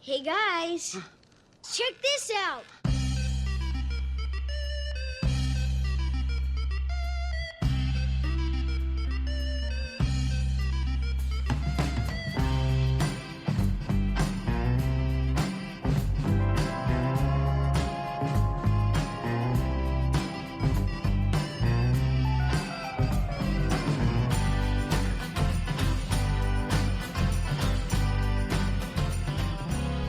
Hey guys, check this out.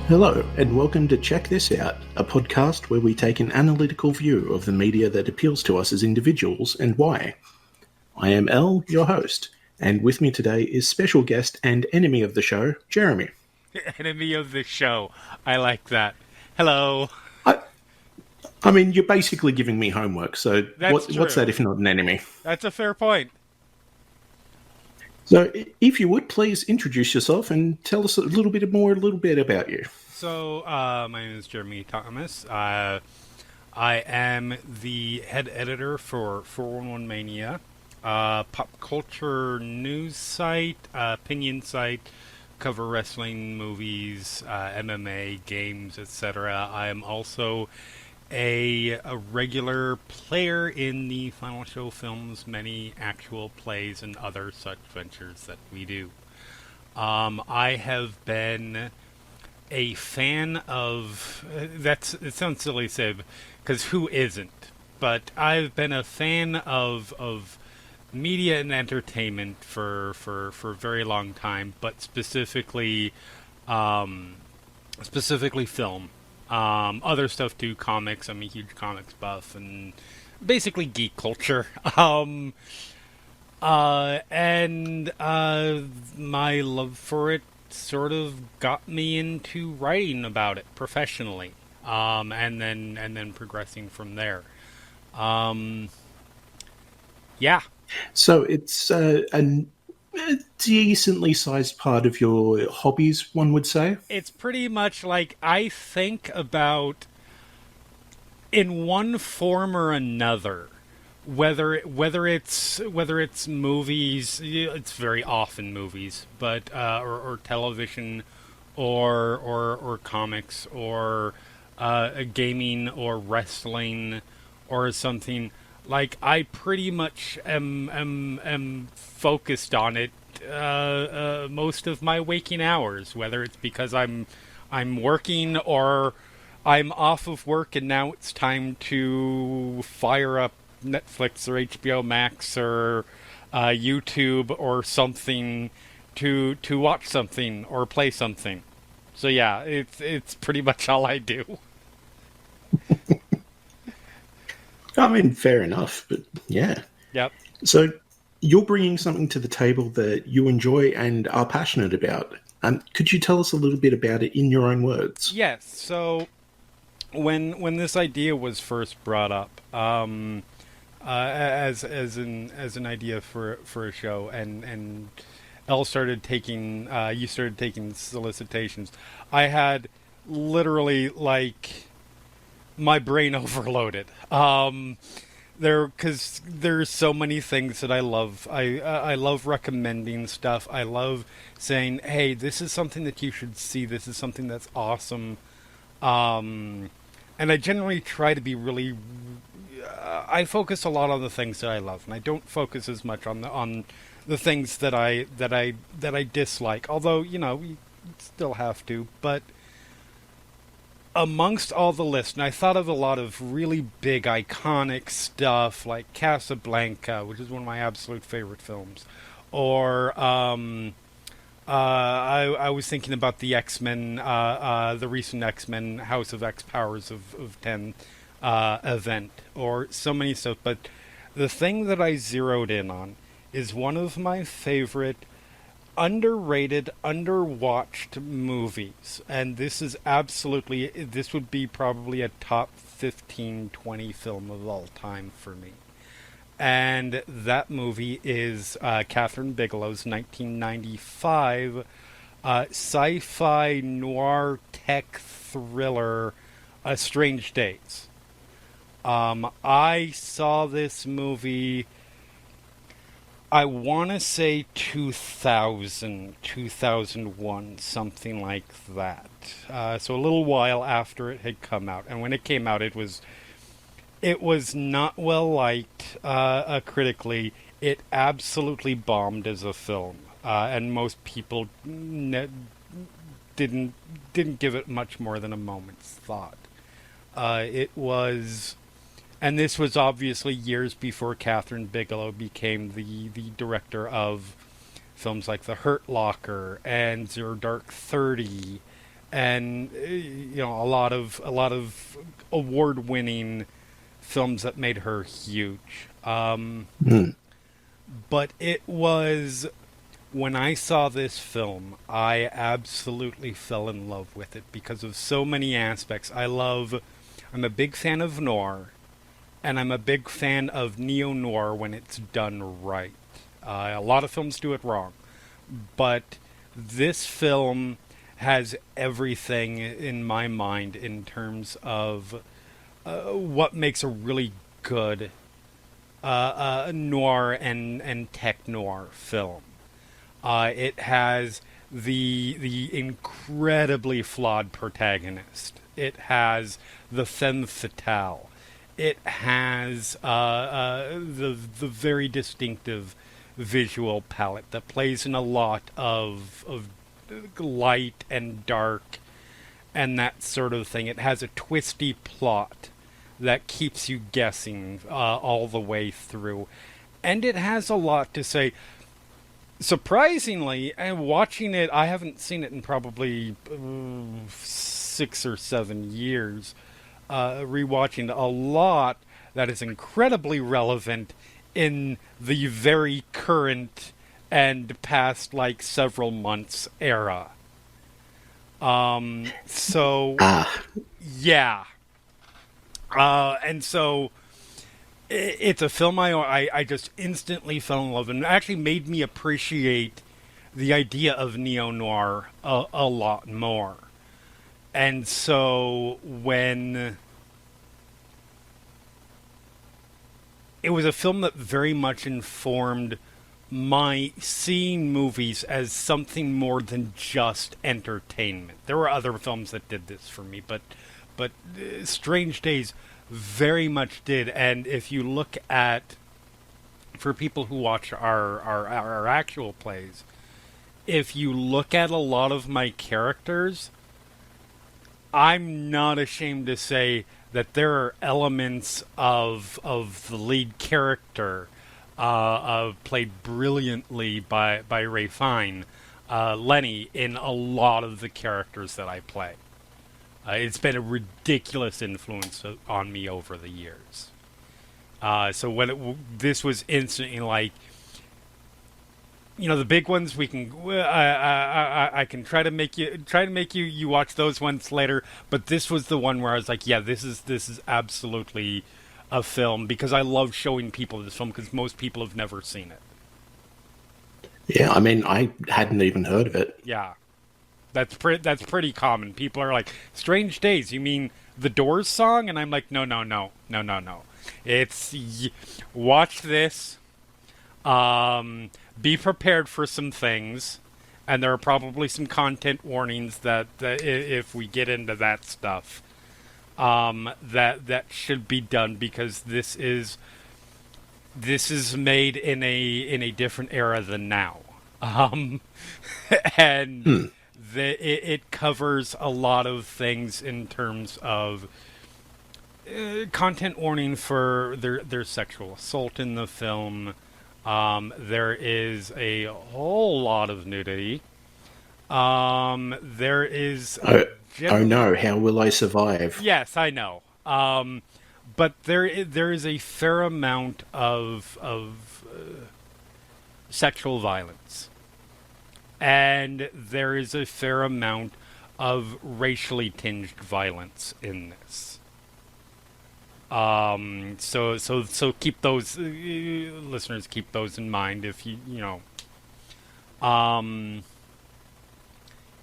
Hello, and welcome to Check This Out, a podcast where we take an analytical view of the media that appeals to us as individuals and why. I am El, your host, and with me today is special guest and enemy of the show, Jeremy. Enemy of the show. I like that. Hello. I mean, you're basically giving me homework, so That's what's that true. if not an enemy? That's a fair point. So, if you would, please introduce yourself and tell us a little bit about you. So, my name is Jeremy Thomas. I am the head editor for 411 Mania, pop culture news site, opinion site, cover wrestling, movies, MMA, games, etc. I am also a regular player in the Final Show films, many actual plays, and other such ventures that we do. I have been a fan of it sounds silly to say because who isn't? But I've been a fan of media and entertainment for a very long time, but specifically film. Other stuff too, comics. I'm a huge comics buff and basically geek culture. And my love for it sort of got me into writing about it professionally. And then progressing from there. Um, yeah, So, it's a decently sized part of your hobbies, one would say. it's pretty much like I think about in one form or another. Whether it's movies, it's very often movies, but or television, or comics, or gaming, or wrestling, or something. Like I pretty much am focused on it most of my waking hours, whether it's because I'm working or I'm off of work and now it's time to fire up Netflix or HBO Max or YouTube or something to watch something or play something. So yeah, it's pretty much all I do. I mean, fair enough, but yeah. Yep. So you're bringing something to the table that you enjoy and are passionate about. Could you tell us a little bit about it in your own words? Yes. So when this idea was first brought up, as an idea for a show, and Elle started taking you started taking solicitations, I had literally like my brain overloaded. Because there's so many things that I love. I love recommending stuff. I love saying, "Hey, this is something that you should see. This is something that's awesome." Um, and I generally try to be really. I focus a lot on the things that I love, and I don't focus as much on the things that I dislike. Although you still have to, but amongst all the list, and I thought of a lot of really big, iconic stuff like Casablanca, which is one of my absolute favorite films, or I was thinking about the X-Men, the recent X-Men House of X Powers of 10 event, or so many stuff. But the thing that I zeroed in on is one of my favorite underrated, underwatched movies. And this would be probably a top 15, 20 film of all time for me. And that movie is Catherine Bigelow's 1995 sci-fi noir tech thriller, Strange Days. I saw this movie I want to say 2000, 2001, something like that. So a little while after it had come out. And when it came out, it was not well liked critically. It absolutely bombed as a film. And most people didn't give it much more than a moment's thought. It was, and this was obviously years before Catherine Bigelow became the director of films like The Hurt Locker and Zero Dark 30, and a lot of award-winning films that made her huge. But it was, when I saw this film, I absolutely fell in love with it because of so many aspects. I'm a big fan of noir, and I'm a big fan of neo-noir when it's done right. A lot of films do it wrong, but this film has everything in my mind in terms of what makes a really good noir and tech noir film. It has the incredibly flawed protagonist. It has the femme fatale. It has the very distinctive visual palette that plays in a lot of light and dark and that sort of thing. It has a twisty plot that keeps you guessing all the way through. And it has a lot to say. Surprisingly, and watching it, I haven't seen it in probably 6 or 7 years. Rewatching a lot that is incredibly relevant in the very current and past, like, several months era. Yeah. And so it's a film I just instantly fell in love with, and actually made me appreciate the idea of neo-noir a lot more. And so when it was a film that very much informed my seeing movies as something more than just entertainment. There were other films that did this for me, but Strange Days very much did. And if you look at, for people who watch our actual plays, if you look at a lot of my characters, I'm not ashamed to say that there are elements of the lead character, played brilliantly by Ray Fine, Lenny, in a lot of the characters that I play. It's been a ridiculous influence on me over the years. So when this was instantly like, the big ones we can. I can try to make you watch those ones later. But this was the one where I was like, yeah, this is absolutely a film, because I love showing people this film because most people have never seen it. Yeah, I mean, I hadn't even heard of it. Yeah, that's pretty common. People are like, "Strange Days, you mean the Doors song?" And I'm like, no. It's watch this. Be prepared for some things, and there are probably some content warnings that if we get into that stuff, that should be done, because this is made in a different era than now, and it covers a lot of things in terms of content warning for their sexual assault in the film. There is a whole lot of nudity. There is... Oh no, how will I survive? Yes, I know. But there is a fair amount of sexual violence. And there is a fair amount of racially tinged violence in this. So keep those, listeners, keep those in mind if you know.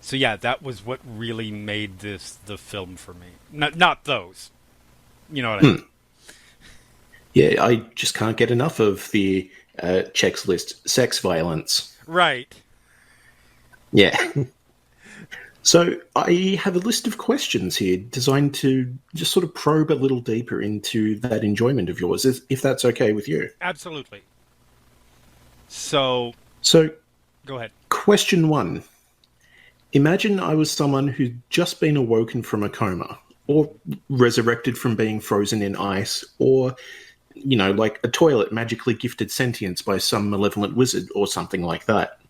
So yeah, that was what really made this the film for me. Not those. You know what I mean? Yeah, I just can't get enough of the checks list sex violence. Right. Yeah. So I have a list of questions here designed to just sort of probe a little deeper into that enjoyment of yours, if that's okay with you. Absolutely. So, So, go ahead. question 1. Imagine I was someone who'd just been awoken from a coma, or resurrected from being frozen in ice, or, like a toilet magically gifted sentience by some malevolent wizard or something like that.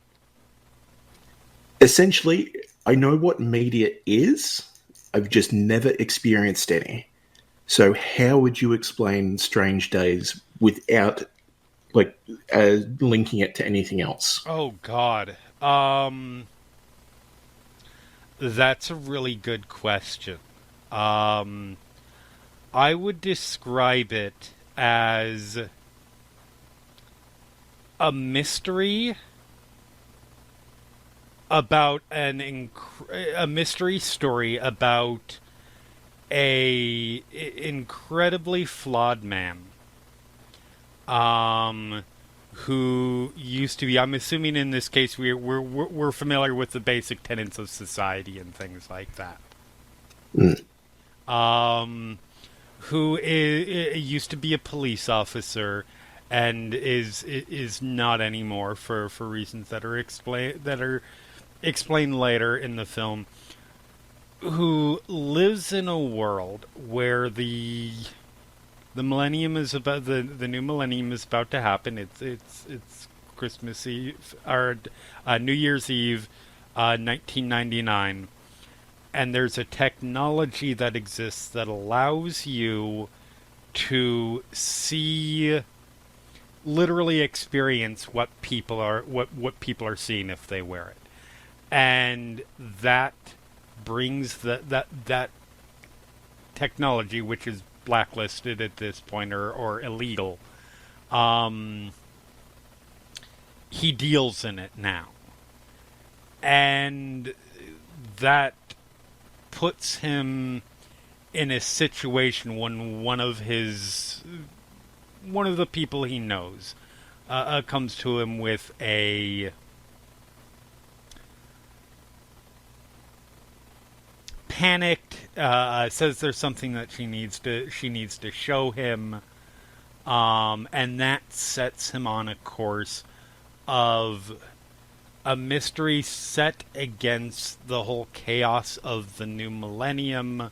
Essentially, I know what media is, I've just never experienced any. So how would you explain Strange Days without, linking it to anything else? Oh, God. That's a really good question. I would describe it as a mystery about a mystery story about a incredibly flawed man who used to be, I'm assuming in this case we're familiar with the basic tenets of society and things like that. Who used to be a police officer and is not anymore for reasons that are explained later in the film, who lives in a world where the millennium is about the new millennium is about to happen. It's Christmas Eve or New Year's Eve, 1999, and there's a technology that exists that allows you to see, literally experience what people are seeing if they wear it, and that brings that technology, which is blacklisted at this point or illegal. He deals in it now, and that puts him in a situation when one of the people he knows comes to him with a panicked, says there's something that she needs to show him, and that sets him on a course of a mystery set against the whole chaos of the new millennium,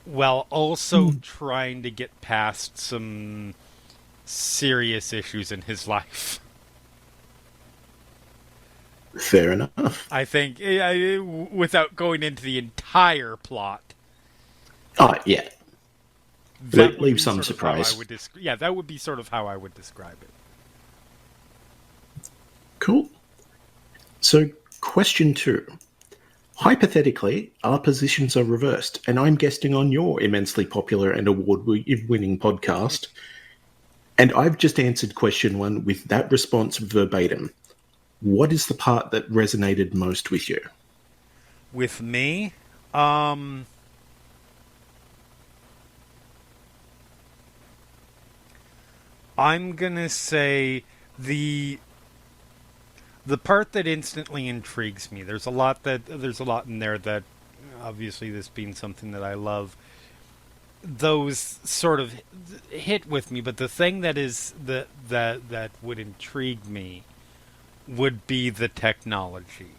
while also trying to get past some serious issues in his life. Fair enough. I think, without going into the entire plot. Oh, yeah. Leave some surprise. That would be sort of how I would describe it. Cool. So, question 2. Hypothetically, our positions are reversed, and I'm guesting on your immensely popular and award-winning podcast, and I've just answered question 1 with that response verbatim. What is the part that resonated most with you? With me? I'm gonna say the part that instantly intrigues me. There's a lot in there that, obviously, this being something that I love, those sort of hit with me. But the thing that would intrigue me would be the technology.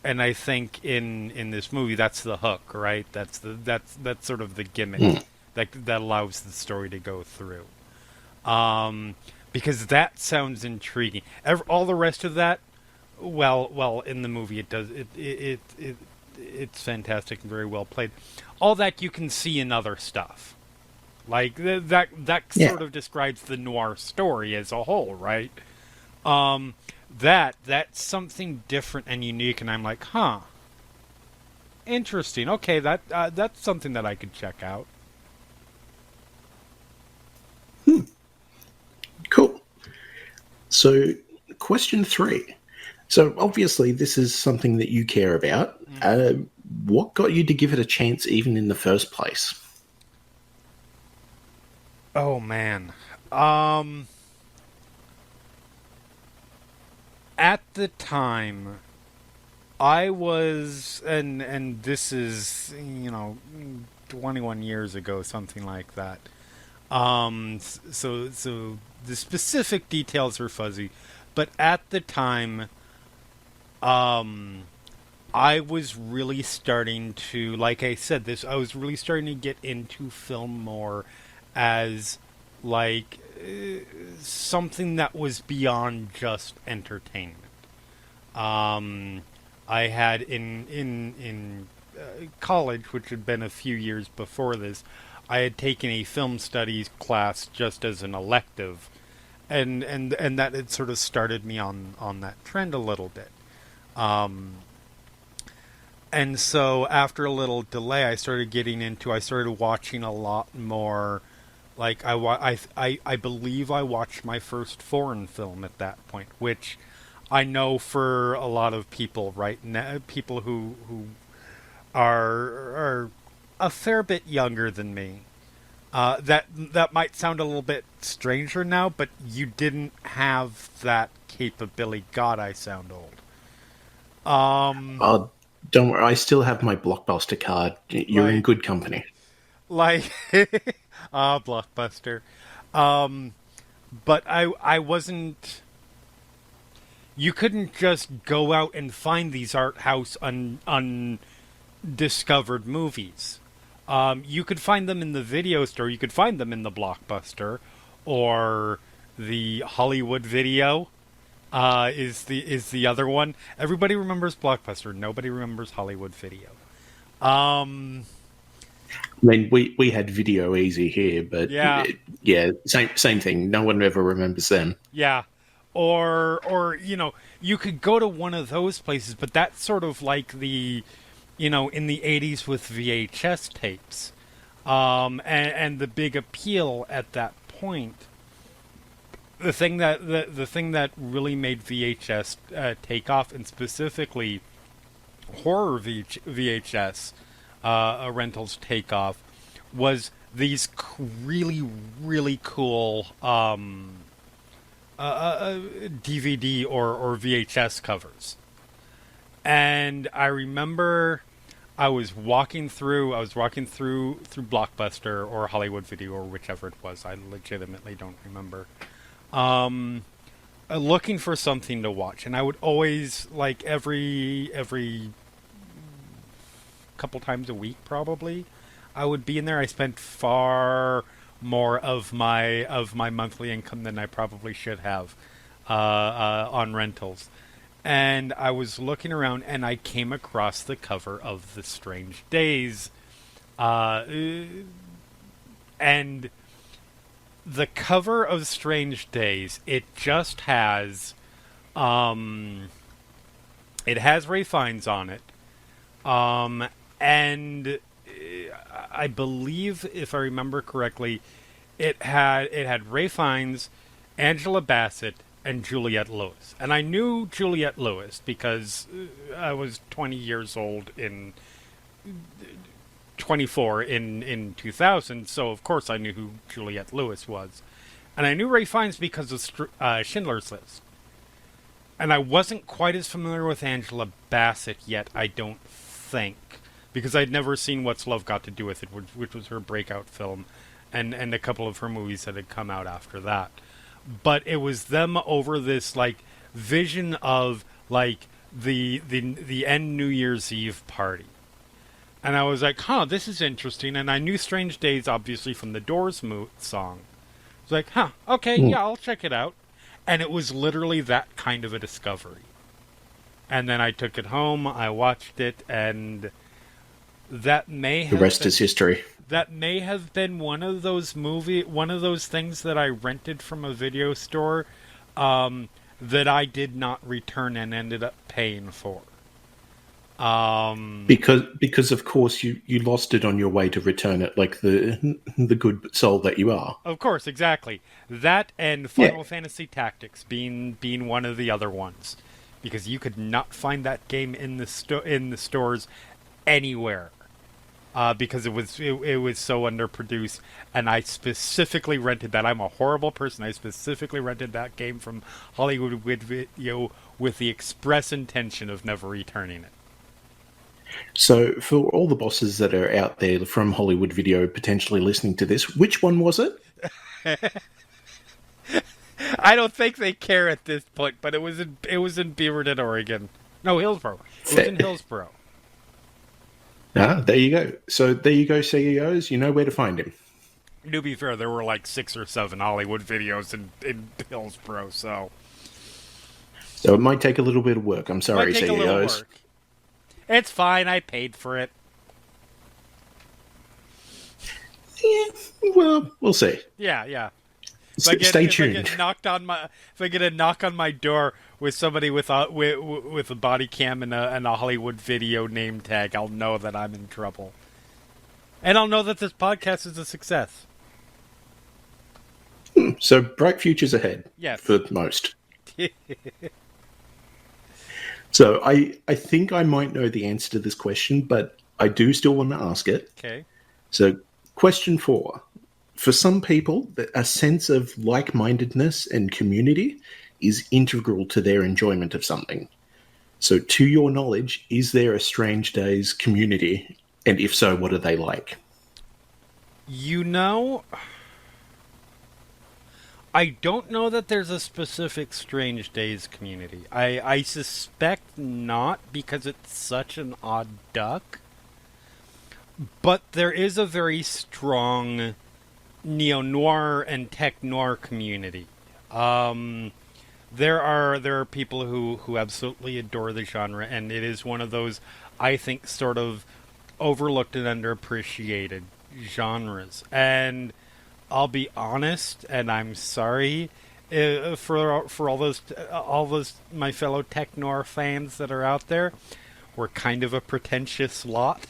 And I think in this movie, that's the hook, right? That's sort of the gimmick that allows the story to go through. Because that sounds intriguing. All the rest of that, well, in the movie it does it's fantastic and very well played. All that you can see in other stuff, like that sort of describes the noir story as a whole, right? That's something different and unique, and I'm like, interesting. Okay, that's something that I could check out. Cool. So, question 3. So, obviously, this is something that you care about. What got you to give it a chance even in the first place? Oh man. Um, at the time, I was, and this is 21 years ago, something like that. So the specific details are fuzzy, but at the time, um, I was really starting to, like I said, this I was really starting to get into film more as like something that was beyond just entertainment. Um, I had in college, which had been a few years before this, I had taken a film studies class just as an elective, and that had sort of started me on that trend a little bit. Um, and so after a little delay, I started watching a lot more. Like I believe I watched my first foreign film at that point, which I know for a lot of people right now, people who are a fair bit younger than me. That might sound a little bit stranger now, but you didn't have that capability. God, I sound old. Um, Oh, don't worry, I still have my Blockbuster card. You're in like good company. like Blockbuster. Um, but I wasn't. You couldn't just go out and find these art house undiscovered movies. You could find them in the video store. You could find them in the Blockbuster, or the Hollywood Video. Is the other one? Everybody remembers Blockbuster. Nobody remembers Hollywood Video. Um, I mean, we had Video Easy here, but yeah, yeah, same thing. No one ever remembers them. yeah. Or you could go to one of those places, but that's sort of like in the 80s with VHS tapes. And the big appeal at that point, the thing that really made VHS take off, and specifically horror VHS rentals take off, was these really really cool DVD or VHS covers. And I remember I was walking through Blockbuster or Hollywood Video or whichever it was. I legitimately don't remember. Um, Looking for something to watch, and I would always, like, every couple times a week probably, I would be in there. I spent far more of my monthly income than I probably should have on rentals. And I was looking around, and I came across the cover of The Strange Days, uh, and the cover of Strange Days, um, it has Ray Fiennes on it, and I believe, if I remember correctly, it had Ray Fiennes, Angela Bassett, and Juliette Lewis. And I knew Juliette Lewis because I was 20 years old in 24 in 2000, so of course I knew who Juliette Lewis was. And I knew Ray Fiennes because of Schindler's List. And I wasn't quite as familiar with Angela Bassett yet, I don't think, because I'd never seen What's Love Got to Do with It, which was her breakout film, and a couple of her movies that had come out after that. But it was them over this, like, vision of, like, the end New Year's Eve party. And I was like, huh, this is interesting. And I knew Strange Days, obviously, from the Doors song. I was like, huh, okay, Mm. yeah, I'll check it out. And it was literally that kind of a discovery. And then I took it home, I watched it, and that may The have rest been, is history. that may have been one of those things that I rented from a video store, that I did not return and ended up paying for. Um, Because of course you lost it on your way to return it, like the good soul that you are. Of course, exactly. That and Yeah. Final Fantasy Tactics being one of the other ones, because you could not find that game in the stores anywhere. because it was so underproduced, and I specifically rented that. I'm a horrible person. I specifically rented that game from Hollywood Video with the express intention of never returning it. So, for all the bosses that are out there from Hollywood Video potentially listening to this, which one was it? I don't think they care at this point, but it was in Beaverton, Oregon. No, Hillsboro. It was in Hillsboro. Ah, there you go. So there you go, CEOs. You know where to find him. To be fair, there were like 6 or 7 Hollywood Videos in Hillsboro, so So it might take a little bit of work. I'm might sorry, take a little CEOs. work. It's fine. I paid for it. Yeah, well, we'll see. Yeah. Stay tuned. If I get a knock on my door with somebody with a body cam and a Hollywood Video name tag, I'll know that I'm in trouble, and I'll know that this podcast is a success. So bright futures ahead. Yes. For most. So I think I might know the answer to this question, but I do still want to ask it. Okay. So question 4. For some people, a sense of like-mindedness and community is integral to their enjoyment of something. So to your knowledge, is there a Strange Days community? And if so, what are they like? You know, I don't know that there's a specific Strange Days community. I suspect not, because it's such an odd duck. But there is a very strong neo-noir and tech-noir community. There are people who absolutely adore the genre, and it is one of those, I think, sort of overlooked and underappreciated genres. And I'll be honest, and I'm sorry for all those my fellow tech noir fans that are out there. We're kind of a pretentious lot.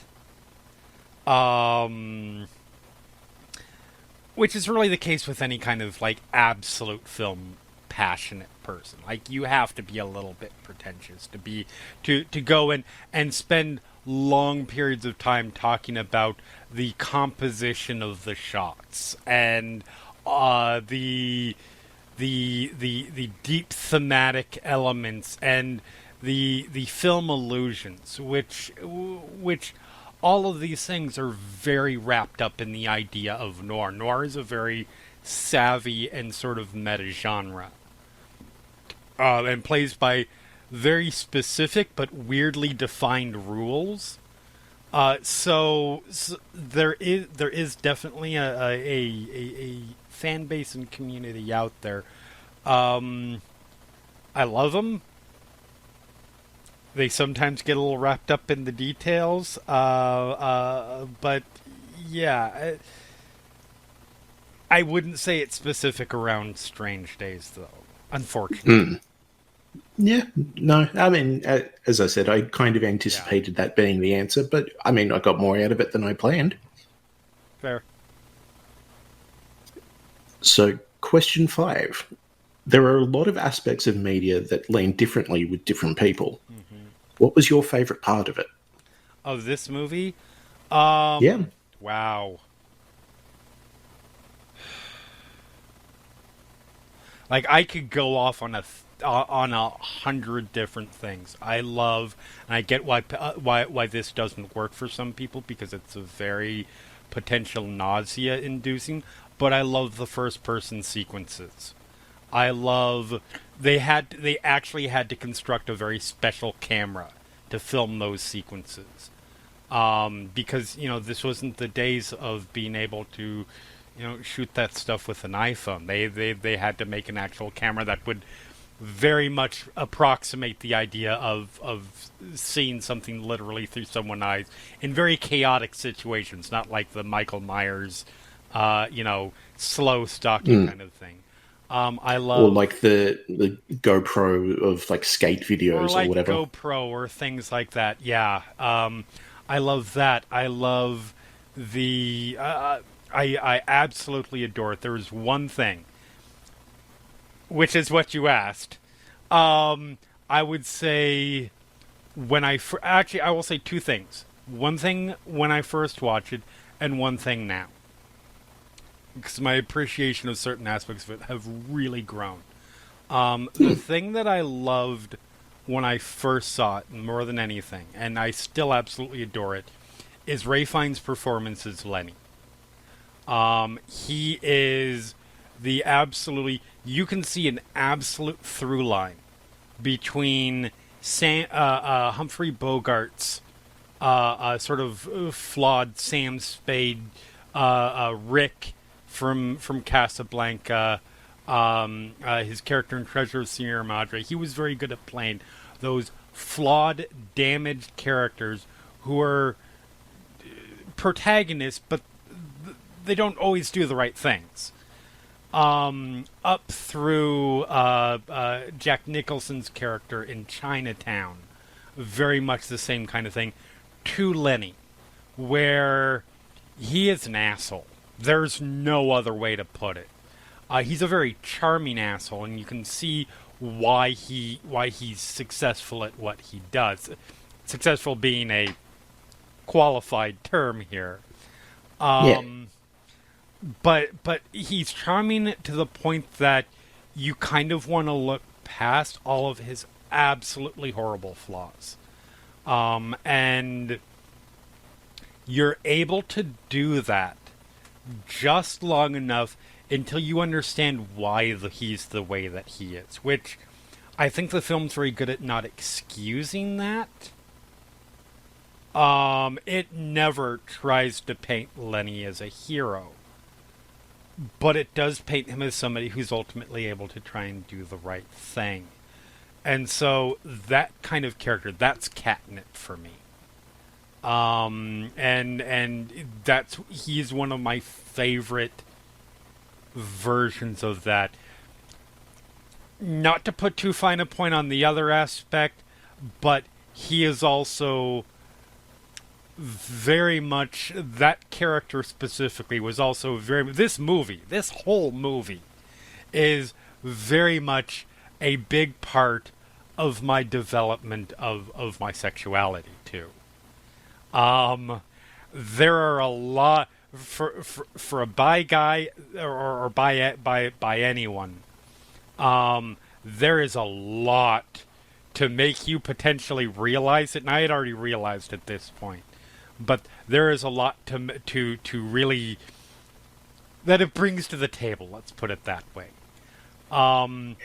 Which is really the case with any kind of like absolute film passionate person. Like, you have to be a little bit pretentious to go and spend long periods of time talking about the composition of the shots and the deep thematic elements and the film illusions, which all of these things are very wrapped up in the idea of noir. Noir is a very savvy and sort of meta genre, and plays by very specific but weirdly defined rules. So there is definitely a fan base and community out there. I love them. They sometimes get a little wrapped up in the details, but yeah, I wouldn't say it's specific around Strange Days, though, unfortunately. Yeah, no, I mean, as I said, I kind of anticipated that being the answer, but I mean, I got more out of it than I planned. Fair. So, question 5. There are a lot of aspects of media that land differently with different people. Mm-hmm. What was your favorite part of it? Of this movie? Yeah. Wow. Like, I could go off on 100 different things. I love, and I get why this doesn't work for some people, because it's a very potential nausea-inducing. But I love the first-person sequences. I love they actually had to construct a very special camera to film those sequences, because this wasn't the days of being able to shoot that stuff with an iPhone. They had to make an actual camera that would very much approximate the idea of seeing something literally through someone's eyes in very chaotic situations, not like the Michael Myers slow stalking kind of thing. I love, or like the GoPro of like skate videos, or like whatever. GoPro or things like that. Yeah, I love that. I love the. I absolutely adore it. There is one thing, which is what you asked. I would say I will say 2 things. One thing when I first watched it, and one thing now. Because my appreciation of certain aspects of it have really grown. The thing that I loved when I first saw it, more than anything, and I still absolutely adore it, is Ray Fiennes' performance as Lenny. He is the absolutely... You can see an absolute through line between Humphrey Bogart's sort of flawed Sam Spade, Rick from Casablanca, his character in Treasure of Sierra Madre. He was very good at playing those flawed, damaged characters who are protagonists, but they don't always do the right things. Up through Jack Nicholson's character in Chinatown, very much the same kind of thing, to Lenny, where he is an asshole. There's no other way to put it. He's a very charming asshole, and you can see why he's successful at what he does. Successful being a qualified term here. But he's charming to the point that you kind of want to look past all of his absolutely horrible flaws. And you're able to do that just long enough until you understand why he's the way that he is. Which I think the film's very good at not excusing that. It never tries to paint Lenny as a hero. But it does paint him as somebody who's ultimately able to try and do the right thing. And so that kind of character, that's catnip for me. And he's one of my favorite versions of that. Not to put too fine a point on the other aspect, but he is also very much, that character specifically was also this whole movie is very much a big part of my development of my sexuality too. There are a lot for a bi guy or by anyone. There is a lot to make you potentially realize it, and I had already realized at this point. But there is a lot to really that it brings to the table. Let's put it that way. The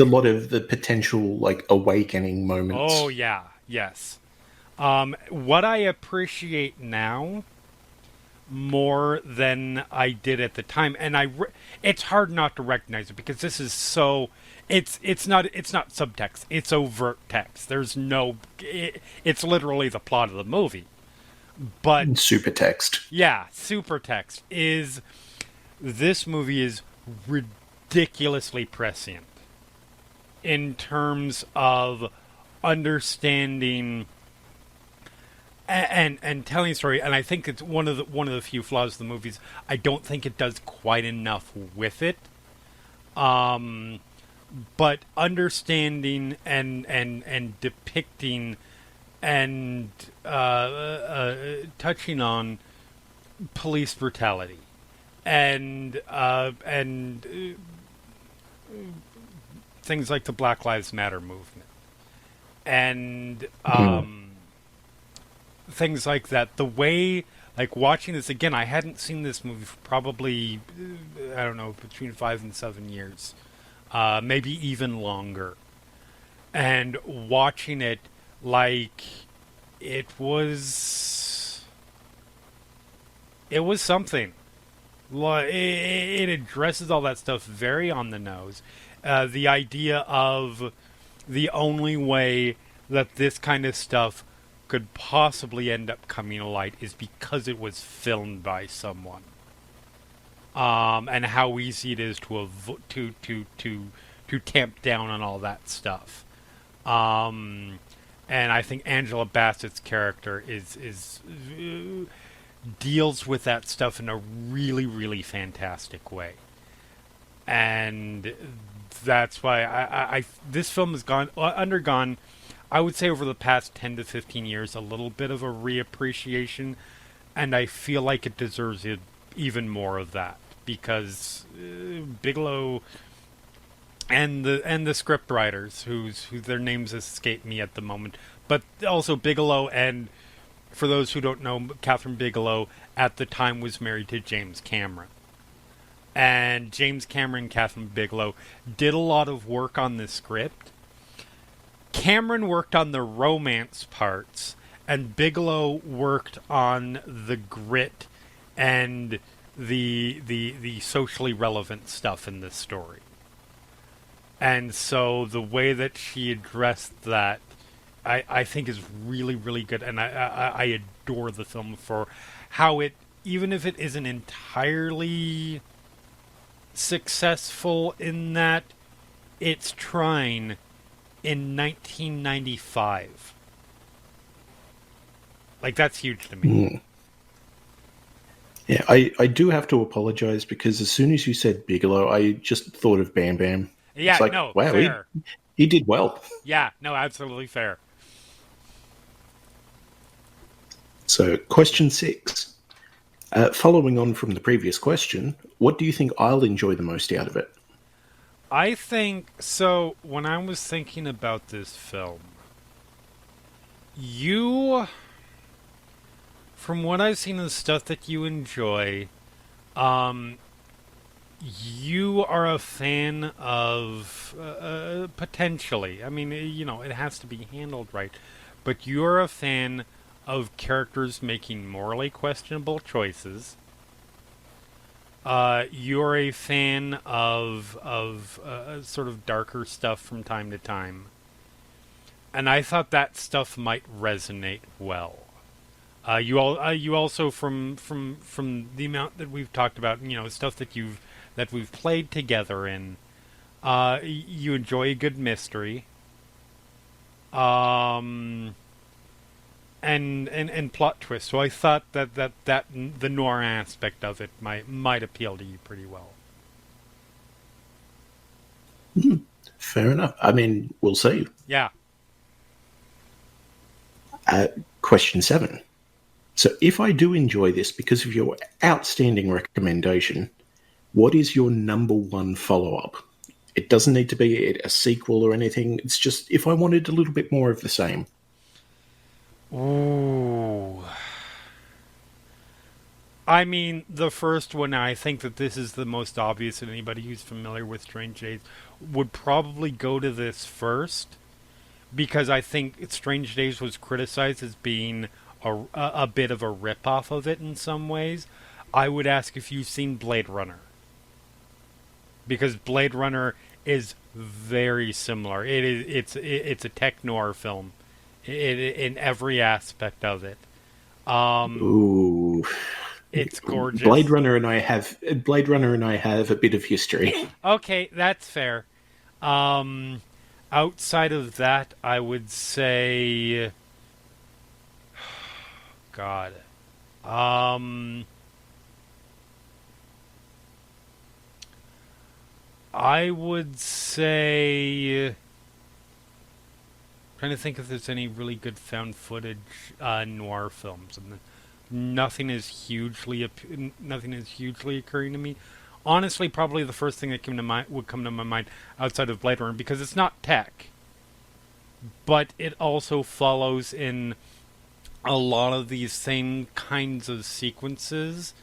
lot of the potential awakening moments. Oh yeah, yes. What I appreciate now more than I did at the time, and it's hard not to recognize it because this is so. It's not subtext. It's overt text. There's no. It's literally the plot of the movie. But super text. Yeah, super text is. This movie is ridiculously prescient in terms of understanding and telling a story, and I think it's one of the few flaws of the movies. I don't think it does quite enough with it. But understanding and depicting and touching on police brutality and things like the Black Lives Matter movement and things like that. The way, watching this again, I hadn't seen this movie for probably, I don't know, between 5 and 7 years, maybe even longer, and watching it it was something. It addresses all that stuff very on the nose. The idea of the only way that this kind of stuff could possibly end up coming to light is because it was filmed by someone. And how easy it is to tamp down on all that stuff. And I think Angela Bassett's character is deals with that stuff in a really, really fantastic way. And that's why this film has undergone, I would say over the past 10 to 15 years, a little bit of a reappreciation, and I feel like it deserves even more of that, because Bigelow and the script writers, who their names escape me at the moment, but also Bigelow, and for those who don't know, Catherine Bigelow at the time was married to James Cameron. And James Cameron and Catherine Bigelow did a lot of work on the script. Cameron worked on the romance parts, and Bigelow worked on the grit and the socially relevant stuff in this story. And so the way that she addressed that, I think is really, really good, and I adore the film for how it, even if it isn't entirely successful in that, it's trying in 1995. Like, that's huge to me. Mm. Yeah, I do have to apologize, because as soon as you said Bigelow, I just thought of Bam Bam. Yeah, it's like, no, wow, fair. He did well. Yeah, no, absolutely fair. So, question 6. Following on from the previous question, what do you think I'll enjoy the most out of it? I think, so when I was thinking about this film, from what I've seen of the stuff that you enjoy, you are a fan of, potentially, I mean, it has to be handled right, but you're a fan of characters making morally questionable choices. You're a fan of sort of darker stuff from time to time, and I thought that stuff might resonate well. You also, from the amount that we've talked about, stuff that we've played together in, you enjoy a good mystery. And plot twist. So I thought that the noir aspect of it might appeal to you pretty well. Fair enough. I mean, we'll see. Yeah. Question 7. So if I do enjoy this because of your outstanding recommendation, what is your number one follow-up? It doesn't need to be a sequel or anything. It's just if I wanted a little bit more of the same. Ooh. I mean, the first one, I think that this is the most obvious, and anybody who's familiar with Strange Days would probably go to this first, because I think Strange Days was criticized as being a bit of a rip-off of it in some ways. I would ask if you've seen Blade Runner, because Blade Runner is very similar. It's a tech noir film. In every aspect of it. Ooh. It's gorgeous. Blade Runner and I have a bit of history. Okay, that's fair. Outside of that, I would say, God. I would say, trying to think if there's any really good found footage noir films, and nothing is hugely occurring to me. Honestly, probably the first thing that would come to my mind outside of Blade Runner, because it's not tech, but it also follows in a lot of these same kinds of sequences,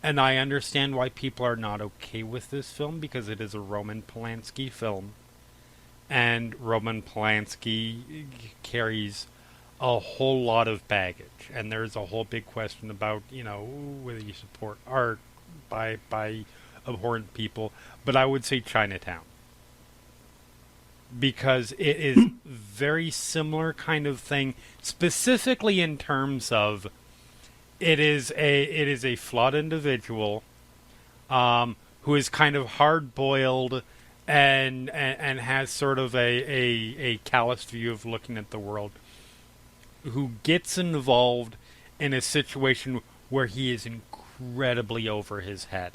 and I understand why people are not okay with this film, because it is a Roman Polanski film. And Roman Polanski carries a whole lot of baggage, and there's a whole big question about, whether you support art by abhorrent people. But I would say Chinatown, because it is very similar kind of thing, specifically in terms of it is a flawed individual who is kind of hard-boiled and has sort of a calloused view of looking at the world, who gets involved in a situation where he is incredibly over his head.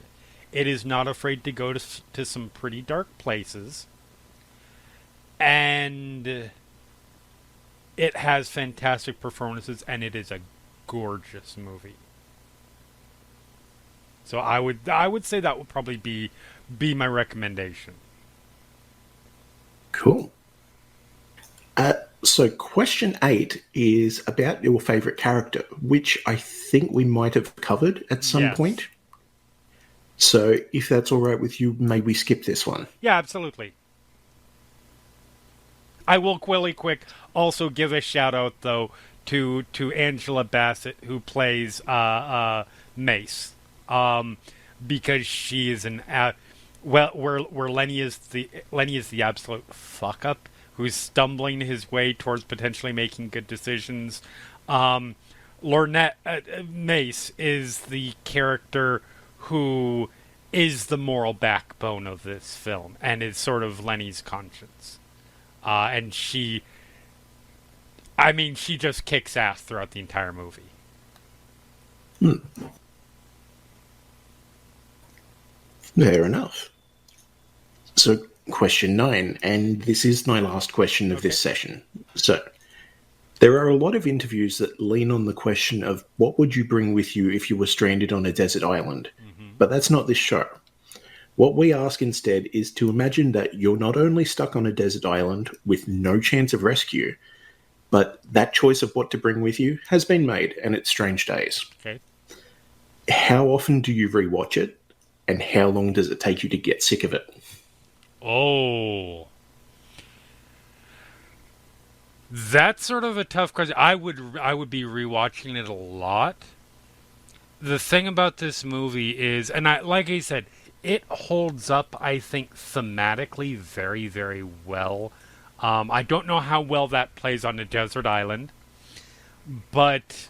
It is not afraid to go to some pretty dark places, and it has fantastic performances, and it is a gorgeous movie. So I would say that would probably be my recommendation. Cool. So question 8 is about your favorite character, which I think we might have covered at some Yes. point. So if that's all right with you, may we skip this one? Yeah, absolutely. I will really quick also give a shout out though to Angela Bassett, who plays Mace, because she is where Lenny is the absolute fuck up who's stumbling his way towards potentially making good decisions. Lornette Mace is the character who is the moral backbone of this film and is sort of Lenny's conscience. And she just kicks ass throughout the entire movie. Fair enough. So, question 9, and this is my last question of this session. So, there are a lot of interviews that lean on the question of what would you bring with you if you were stranded on a desert island? But that's not this show. What we ask instead is to imagine that you're not only stuck on a desert island with no chance of rescue, but that choice of what to bring with you has been made, and it's strange days. Okay. How often do you rewatch it, and how long does it take you to get sick of it? Oh. That's sort of a tough question. I would be rewatching it a lot. The thing about this movie is, and like I said, it holds up, I think, thematically very, very well. I don't know how well that plays on a desert island, but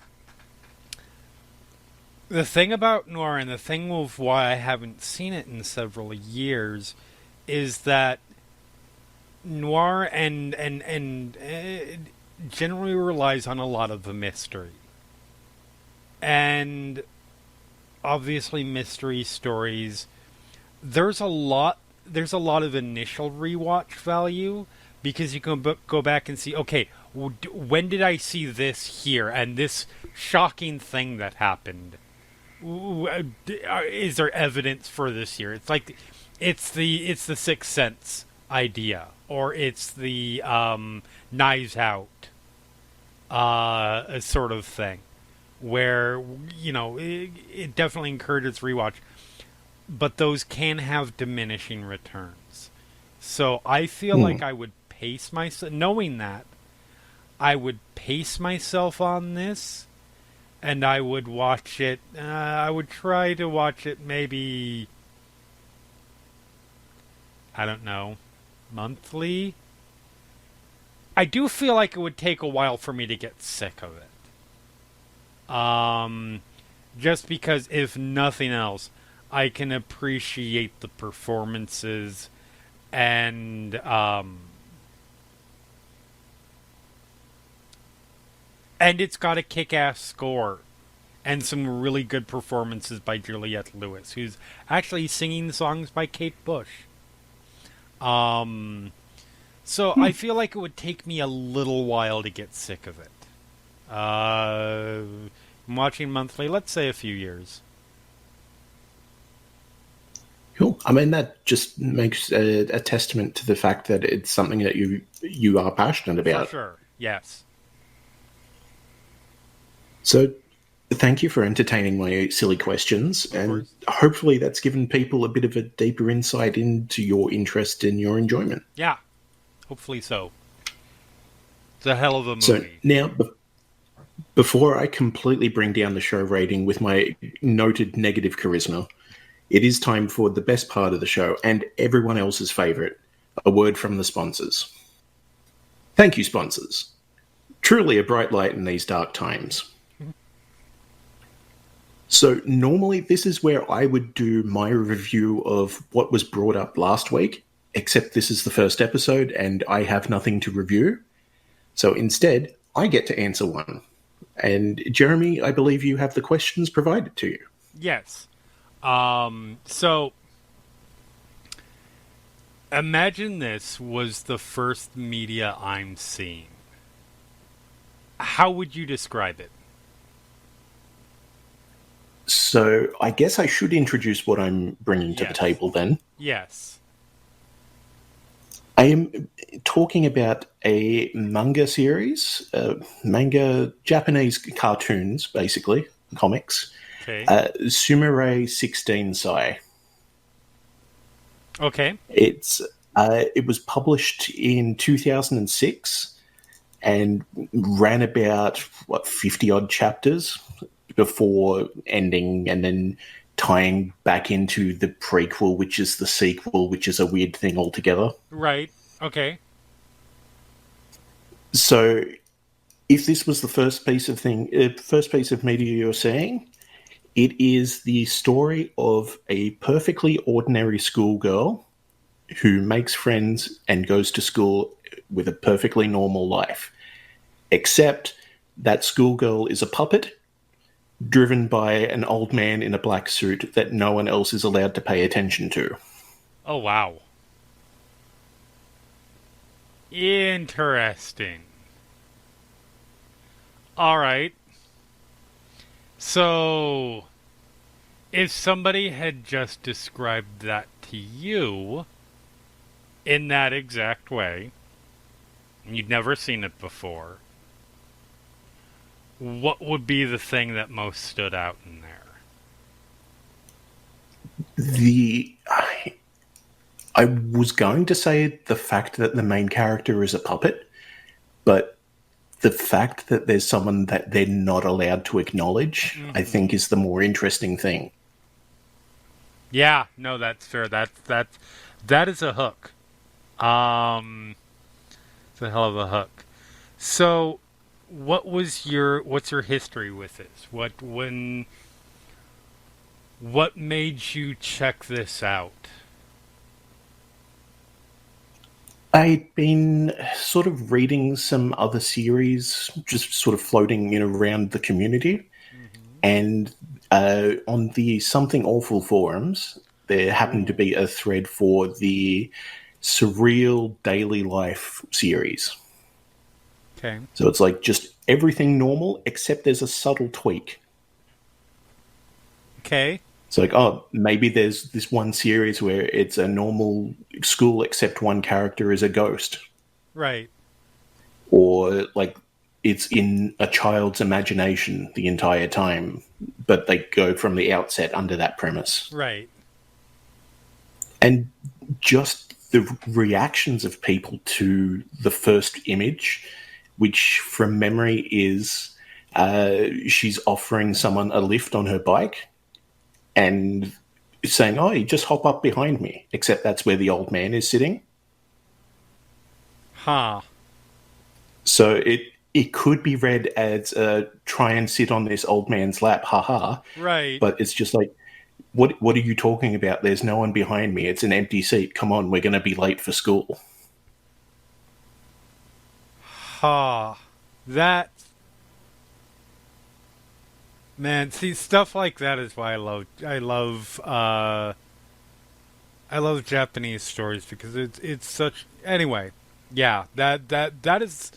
the thing about Noir, and the thing of why I haven't seen it in several years, is that Noir and generally relies on a lot of the mystery. And obviously mystery stories, there's a lot of initial rewatch value because you can go back and see, okay, when did I see this here and this shocking thing that happened? Is there evidence for this here? It's like it's the Sixth Sense idea, or it's the Knives Out sort of thing, where it definitely encourages rewatch, but those can have diminishing returns. So I feel like I would pace myself, knowing that I would pace myself on this, and I would watch it. I would try to watch it maybe, I don't know, monthly. I do feel like it would take a while for me to get sick of it. Just because, if nothing else, I can appreciate the performances and it's got a kick-ass score and some really good performances by Juliette Lewis, who's actually singing songs by Kate Bush. So I feel like it would take me a little while to get sick of it. I'm watching monthly, let's say a few years. Cool. I mean, that just makes a testament to the fact that it's something that you are passionate about. For sure, yes. So, thank you for entertaining my silly questions, and hopefully that's given people a bit of a deeper insight into your interest and your enjoyment. Yeah, hopefully so. It's a hell of a movie. So now, before I completely bring down the show rating with my noted negative charisma, it is time for the best part of the show and everyone else's favourite, a word from the sponsors. Thank you, sponsors. Truly a bright light in these dark times. So normally this is where I would do my review of what was brought up last week, except this is the first episode and I have nothing to review. So instead, I get to answer one. And Jeremy, I believe you have the questions provided to you. Yes. So imagine this was the first media I'm seeing. How would you describe it? So I guess I should introduce what I'm bringing to the Yes. table then. Yes. I am talking about a manga series, manga Japanese cartoons, basically, comics. Okay. Sumire-16 Sai. Okay. It was published in 2006 and ran about 50 odd chapters before ending and then tying back into the prequel, which is the sequel, which is a weird thing altogether. Right. Okay. So, if this was the first piece of media you're saying, it is the story of a perfectly ordinary schoolgirl who makes friends and goes to school with a perfectly normal life. Except that schoolgirl is a puppet driven by an old man in a black suit that no one else is allowed to pay attention to. Oh, wow. Interesting. All right. So, if somebody had just described that to you in that exact way, and you'd never seen it before, what would be the thing that most stood out in there? I was going to say the fact that the main character is a puppet, but the fact that there's someone that they're not allowed to acknowledge, I think, is the more interesting thing. Yeah, no, that's fair. That is a hook. It's a hell of a hook. So, what's your history with this? What made you check this out? I'd been sort of reading some other series, just sort of floating in around the community, and on the Something Awful forums, there happened to be a thread for the Surreal Daily Life series. Okay. So it's like just everything normal, except there's a subtle tweak. Okay. It's like, oh, maybe there's this one series where it's a normal school, except one character is a ghost. Right. Or, like, it's in a child's imagination the entire time, but they go from the outset under that premise. Right. And just the reactions of people to the first image, which from memory is she's offering someone a lift on her bike and saying, oh, you just hop up behind me, except that's where the old man is sitting. Huh. So it could be read as try and sit on this old man's lap, haha. Right. But it's just like, what are you talking about? There's no one behind me. It's an empty seat. Come on, we're going to be late for school. Huh. That. Man, see, stuff like that is why I love Japanese stories because it's such. Anyway, yeah, that is.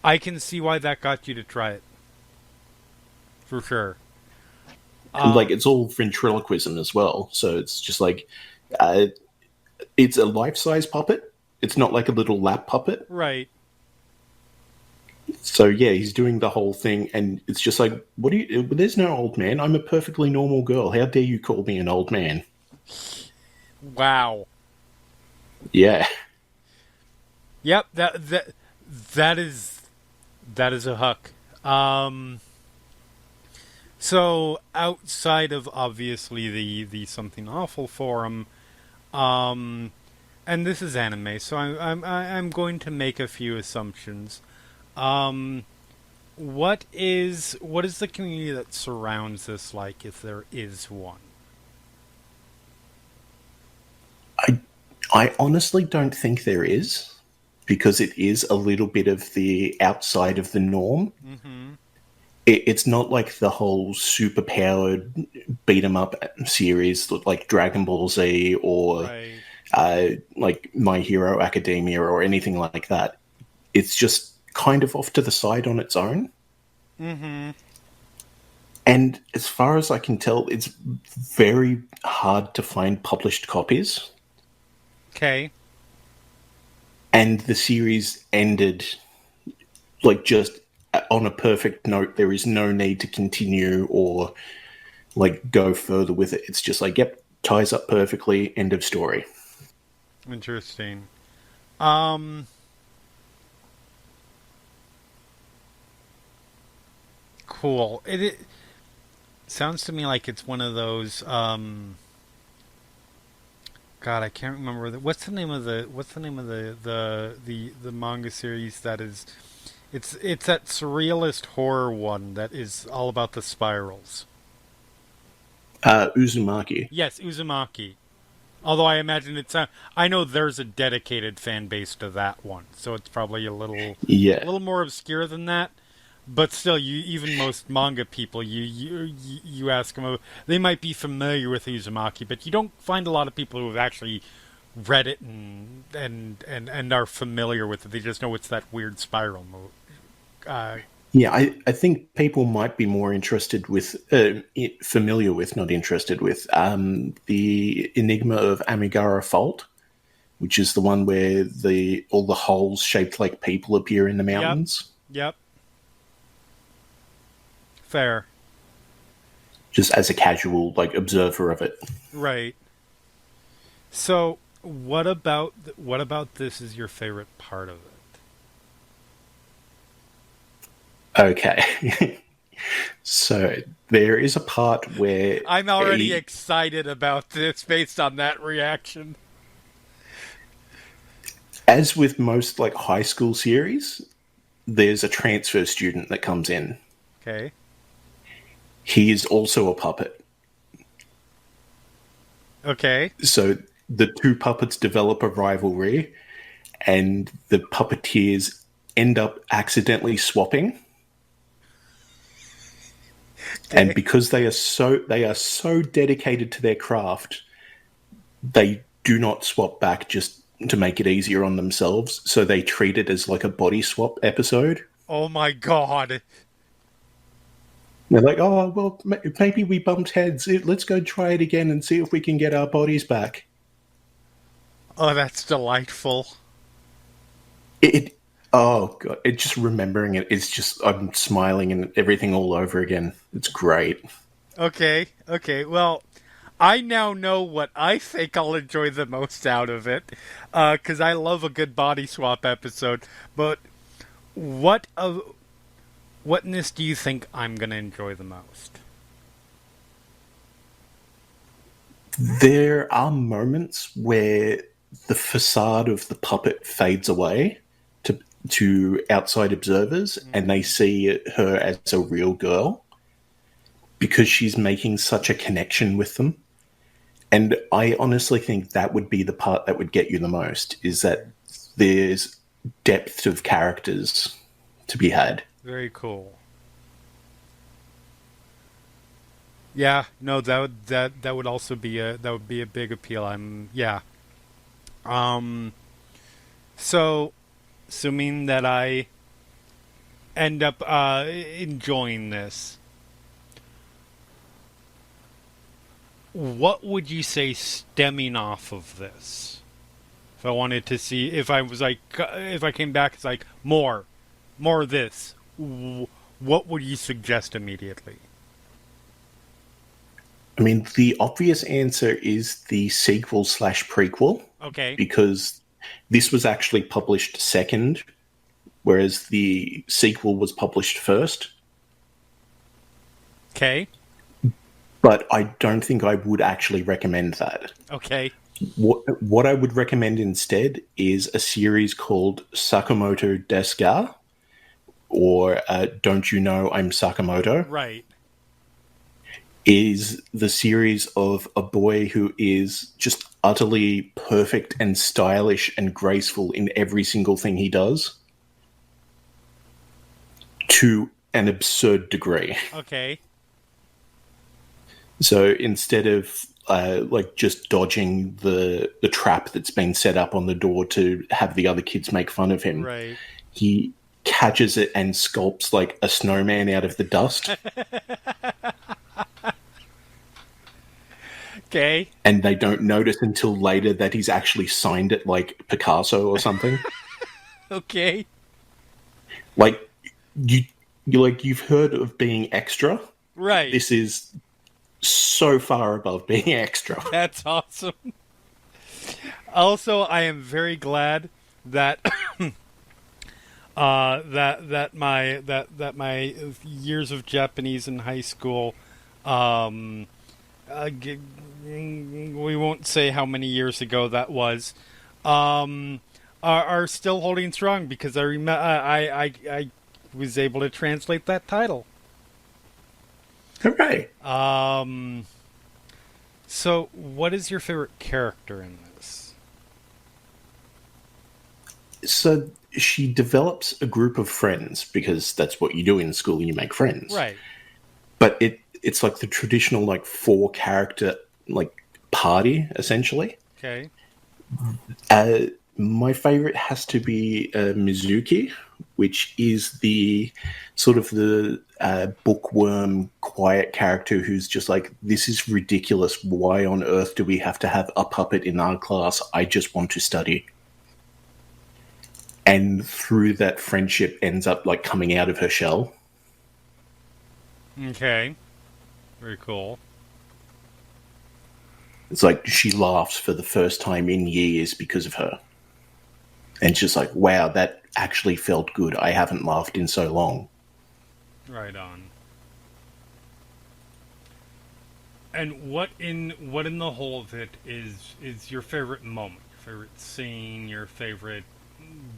I can see why that got you to try it. For sure. And like, it's all ventriloquism as well. So it's just like, it's a life-size puppet. It's not like a little lap puppet. Right. So yeah, he's doing the whole thing, and it's just like, what do you? There's no old man. I'm a perfectly normal girl. How dare you call me an old man? Wow. Yeah. Yep. That is a hook. So outside of obviously the Something Awful forum, and this is anime, so I'm going to make a few assumptions. What is the community that surrounds this like, if there is one? I honestly don't think there is, because it is a little bit of the outside of the norm. Mm-hmm. It's not like the whole super-powered beat-em-up series like Dragon Ball Z or Right. like My Hero Academia or anything like that. It's just kind of off to the side on its own. Mm-hmm. And as far as I can tell, it's very hard to find published copies. Okay. And the series ended just on a perfect note. There is no need to continue or go further with it. It's just yep, ties up perfectly, end of story. Interesting. Cool. It sounds to me like it's one of those. God, I can't remember. What's the name of the manga series that is? It's that surrealist horror one that is all about the spirals. Uzumaki. Yes, Uzumaki. Although I imagine I know there's a dedicated fan base to that one, so it's probably a Yeah. little more obscure than that. But still, even most manga people, you ask them, they might be familiar with Uzumaki, but you don't find a lot of people who have actually read it and are familiar with it. They just know it's that weird spiral mode. Yeah, I think people might be more interested with, familiar with, not interested with, the Enigma of Amigara Fault, which is the one where all the holes shaped like people appear in the mountains. Yep. Fair. Just as a casual observer of it. Right. So, what about this is your favorite part of it? Okay. So there is a part where I'm already excited about this based on that reaction. As with most high school series, there's a transfer student that comes in. Okay. He is also a puppet. Okay. So the two puppets develop a rivalry, and the puppeteers end up accidentally swapping. Okay. And because they are so dedicated to their craft, they do not swap back just to make it easier on themselves. So they treat it as a body swap episode. Oh my god. They're like, oh, well, maybe we bumped heads. Let's go try it again and see if we can get our bodies back. Oh, that's delightful. Oh, God. Just remembering it, it's just, I'm smiling and everything all over again. It's great. Okay. Well, I now know what I think I'll enjoy the most out of it. Because I love a good body swap episode. But what in this do you think I'm going to enjoy the most? There are moments where the facade of the puppet fades away to outside observers, and they see her as a real girl because she's making such a connection with them. And I honestly think that would be the part that would get you the most, is that there's depth of characters to be had. Very cool. Yeah, no, that would also be a big appeal. So assuming that I end up enjoying this, what would you say stemming off of this? If I wanted to see, if I came back, it's more of this. What would you suggest immediately? I mean, the obvious answer is the sequel/prequel. Okay. Because this was actually published second, whereas the sequel was published first. Okay. But I don't think I would actually recommend that. Okay. What I would recommend instead is a series called Sakamoto Desu ga, or Don't You Know I'm Sakamoto? Right. Is the series of a boy who is just utterly perfect and stylish and graceful in every single thing he does, to an absurd degree. Okay. So instead of just dodging the trap that's been set up on the door to have the other kids make fun of him, right, he catches it and sculpts like a snowman out of the dust. Okay. And they don't notice until later that he's actually signed it like Picasso or something. Okay. Like you've heard of being extra. Right. This is so far above being extra. That's awesome. Also, I am very glad that that my years of Japanese in high school, we won't say how many years ago that was, are still holding strong because I was able to translate that title. Hooray! So, what is your favorite character in this? So she develops a group of friends because that's what you do in school. You make friends, Right. But it's like the traditional like 4-character like party essentially. Okay. My favorite has to be Mizuki, which is the sort of the bookworm, quiet character who's just like, this is ridiculous. Why on earth do we have to have a puppet in our class? I just want to study. And through that, friendship ends up like coming out of her shell. Okay. Very cool. It's like she laughs for the first time in years because of her. And it's just like, wow, that actually felt good. I haven't laughed in so long. Right on. And what in the whole of it is your favorite moment, your favorite scene, your favorite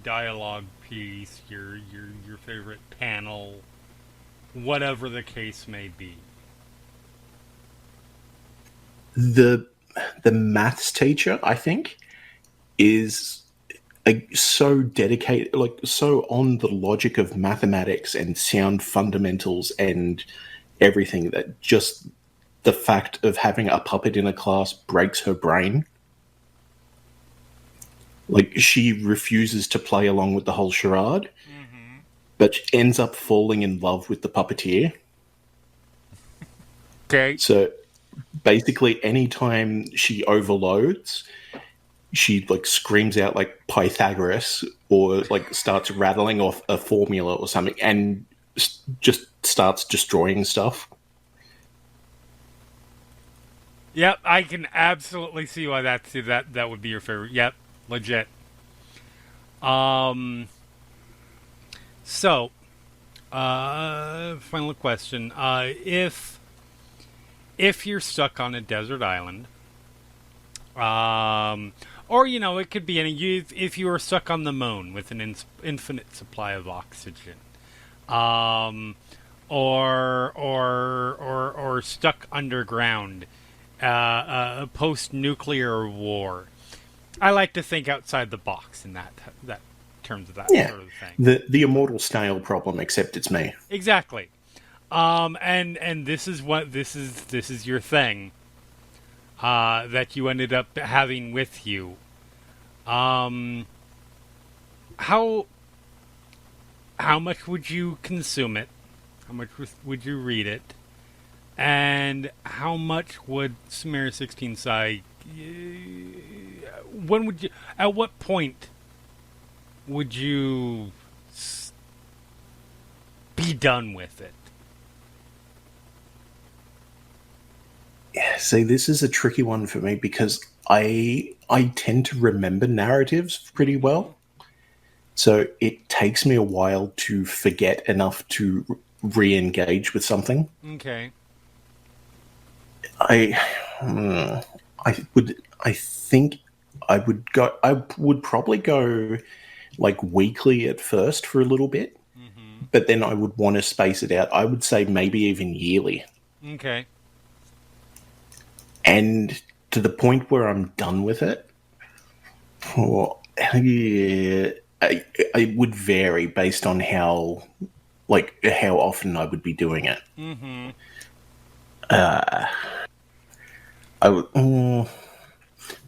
dialogue piece, your favorite panel, whatever the case may be? The maths teacher, I think, is so dedicated, like so on the logic of mathematics and sound fundamentals and everything, that just the fact of having a puppet in a class breaks her brain. Like, she refuses to play along with the whole charade, but she ends up falling in love with the puppeteer. Okay. So basically, anytime she overloads, she like screams out like Pythagoras or like starts rattling off a formula or something and just starts destroying stuff. Yep, I can absolutely see why that would be your favorite. Yep, legit. So, final question. If you're stuck on a desert island, or, it could be if you were stuck on the moon with an infinite supply of oxygen, or stuck underground, post-nuclear war. I like to think outside the box in that terms of that sort of thing. The immortal snail problem, except it's me. Exactly. And this is your thing. That you ended up having with you. How much would you consume it? How much would you read it? And how much would Sumire-16 say? When would you? At what point would you be done with it? Yeah, see, this is a tricky one for me because I tend to remember narratives pretty well. So it takes me a while to forget enough to re-engage with something. Okay. I think I would probably go like weekly at first for a little bit, but then I would want to space it out. I would say maybe even yearly. Okay. And to the point where I'm done with it, it would vary based on how often I would be doing it. I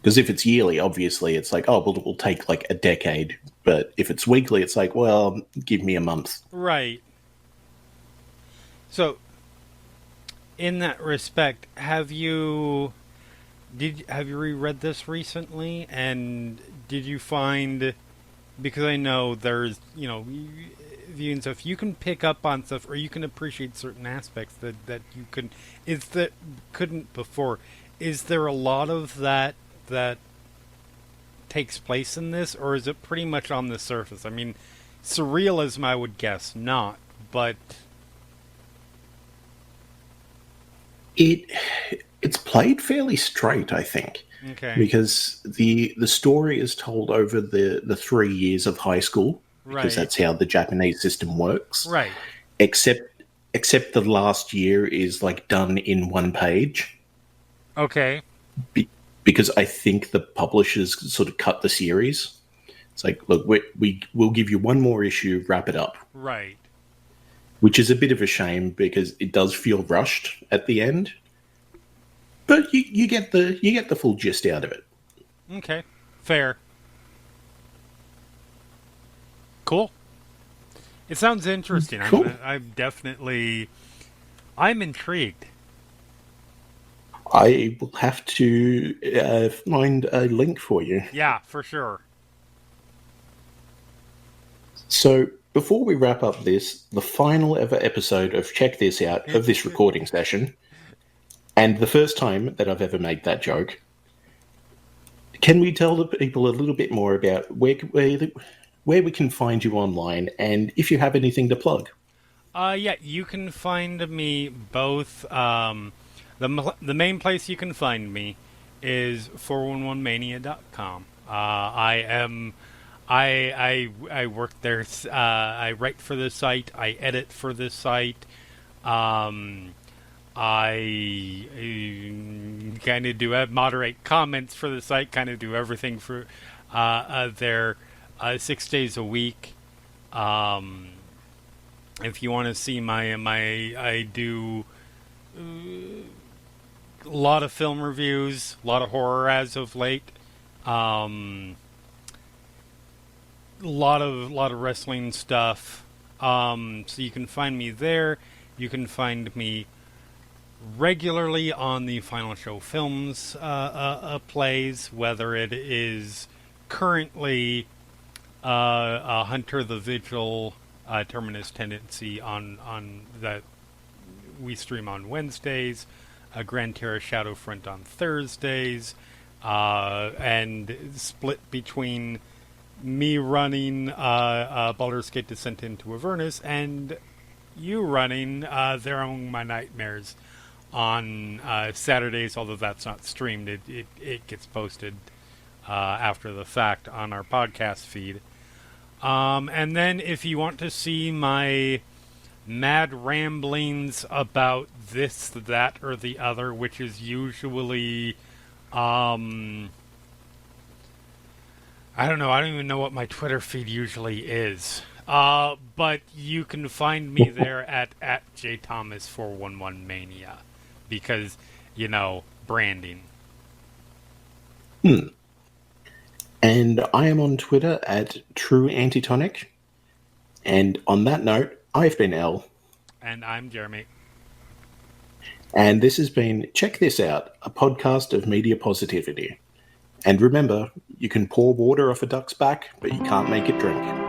Because if it's yearly, obviously, it's like, oh, well, it will take like a decade. But if it's weekly, it's like, well, give me a month. Right. So, in that respect, have you reread this recently? And did you find, because I know there's, view and stuff, you can pick up on stuff, or you can appreciate certain aspects that you couldn't before. Is there a lot of that takes place in this, or is it pretty much on the surface? I mean, surrealism, I would guess not, but it's played fairly straight, I think. okay, Because the story is told over the 3 years of high school, because right, that's how the Japanese system works. right, Except the last year is like done in one page. okay, Because I think the publishers sort of cut the series. It's like, look, we'll give you one more issue, wrap it up. right. Which is a bit of a shame because it does feel rushed at the end. But you get the full gist out of it. Okay, fair. Cool. It sounds interesting. Cool. I'm intrigued. I will have to find a link for you. Yeah, for sure. So before we wrap up the final ever episode of Check This Out of this recording session, and the first time that I've ever made that joke, can we tell the people a little bit more about where we can find you online, and if you have anything to plug? Yeah, you can find me both. The main place you can find me is 411mania.com. I work there. I write for the site. I edit for the site. I kind of do moderate comments for the site. Kind of do everything for there 6 days a week. If you want to see I do a lot of film reviews, a lot of horror as of late. A lot of wrestling stuff. So you can find me there. You can find me regularly on the Final Show Films plays, whether it is currently Hunter the Vigil, Terminus Tendency on that we stream on Wednesdays, Grand Terra Shadowfront on Thursdays, and split between me running Baldur's Gate Descent into Avernus and you running There Among My Nightmares on Saturdays, although that's not streamed. It gets posted after the fact on our podcast feed. And then if you want to see my mad ramblings about this, that, or the other, which is usually I don't know. I don't even know what my Twitter feed usually is. But you can find me there at jthomas411mania because, branding. And I am on Twitter at TrueAntitonic. And on that note, I've been Elle. And I'm Jeremy. And this has been Check This Out, a podcast of media positivity. And remember, you can pour water off a duck's back, but you can't make it drink.